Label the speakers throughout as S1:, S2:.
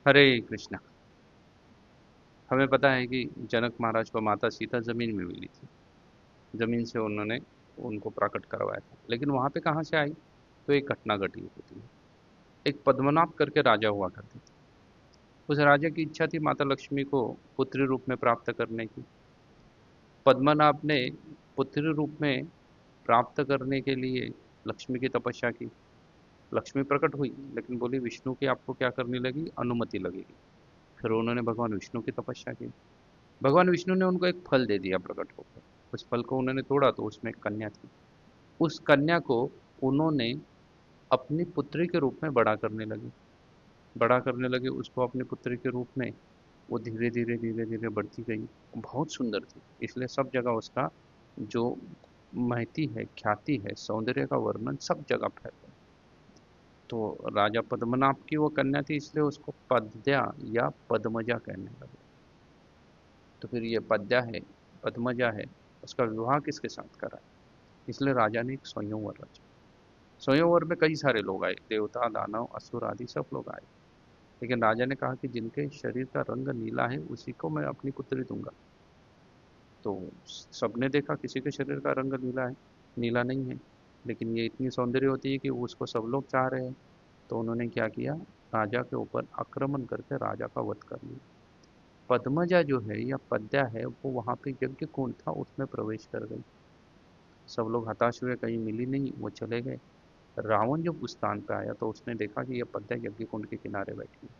S1: हरे कृष्णा। हमें पता है कि जनक महाराज को माता सीता जमीन में मिली थी। जमीन से उन्होंने उनको प्रकट करवाया था, लेकिन वहां पे कहाँ से आई? तो एक घटना घटी हुई थी। एक पद्मनाभ करके राजा हुआ करते थे। उस राजा की इच्छा थी माता लक्ष्मी को पुत्री रूप में प्राप्त करने की। पद्मनाभ ने पुत्री रूप में प्राप्त करने के लिए लक्ष्मी की तपस्या की। लक्ष्मी प्रकट हुई, लेकिन बोली विष्णु की आपको क्या करनी लगी? अनुमति लगेगी। फिर उन्होंने भगवान विष्णु की तपस्या की। भगवान विष्णु ने उनको एक फल दे दिया प्रकट होकर। उस फल को उन्होंने तोड़ा तो उसमें एक कन्या थी। उस कन्या को उन्होंने अपनी पुत्री के रूप में बड़ा करने लगे उसको अपनी पुत्री के रूप में। वो धीरे धीरे बढ़ती गई। बहुत सुंदर थी, इसलिए सब जगह उसका जो महती है, ख्याति है, सौंदर्य का वर्णन सब जगह फैल गया। तो राजा पद्मनाभ की वो कन्या थी, इसलिए उसको पद्या या पद्मजा कहने लगे। तो फिर ये पद्या है, पद्मजा है, उसका विवाह किसके साथ करा? इसलिए राजा ने एक स्वयंवर रचा। स्वयंवर में कई सारे लोग आए, देवता, दानव, असुर आदि सब लोग आए। लेकिन राजा ने कहा कि जिनके शरीर का रंग नीला है उसी को मैं अपनी पुत्री दूंगा। तो सबने देखा किसी के शरीर का रंग नीला है, नीला नहीं है। लेकिन ये इतनी सौंदर्य होती है कि उसको सब लोग चाह रहे हैं। तो उन्होंने क्या किया? राजा के ऊपर आक्रमण करके राजा का वध कर लिया। पद्मजा जो है या पद्या है, वो वहां पे यज्ञ कुंड था, उसमें प्रवेश कर गई। सब लोग हताश हुए, कहीं मिली नहीं, वो चले गए। रावण जब उस स्थान पे आया तो उसने देखा कि यह पद्या यज्ञ कुंड के किनारे बैठी है।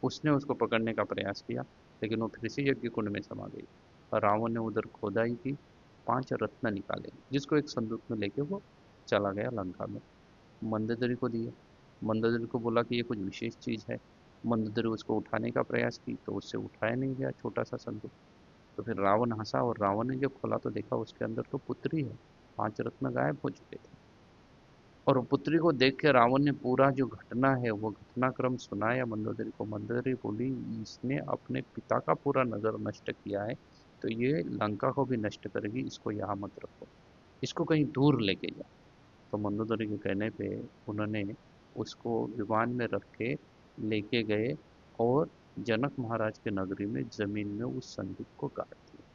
S1: उसने उसको पकड़ने का प्रयास किया, लेकिन वो फिर से यज्ञ कुंड में समा गई। और रावण ने उधर खोदाई की, 5 रत्न निकाले, जिसको एक संदूक में लेके वो चला गया लंका में। मंदोदरी को दिए। मंदोदरी को बोला कि ये कुछ विशेष चीज है। मंदोदरी उसको उठाने का प्रयास की तो उससे उठाया नहीं गया छोटा सा संदूक। तो फिर रावण हंसा, और रावण ने जब खोला तो देखा उसके अंदर तो पुत्री है। 5 रत्न गायब हो चुके थे। और पुत्री को देख के रावण ने पूरा जो घटना है वो घटनाक्रम सुनाया मंदोदरी को। मंदोदरी बोली, इसने अपने पिता का पूरा नगर नष्ट किया है, तो ये लंका को भी नष्ट करेगी, इसको यहाँ मत रखो, इसको कहीं दूर लेके जाओ। तो मंदोदरी के कहने पे उन्होंने उसको विमान में रख के लेके गए, और जनक महाराज के नगरी में जमीन में उस संदूक को गाड़ दिया।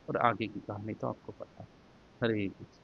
S1: और आगे की कहानी तो आपको पता है। हरे कृष्ण।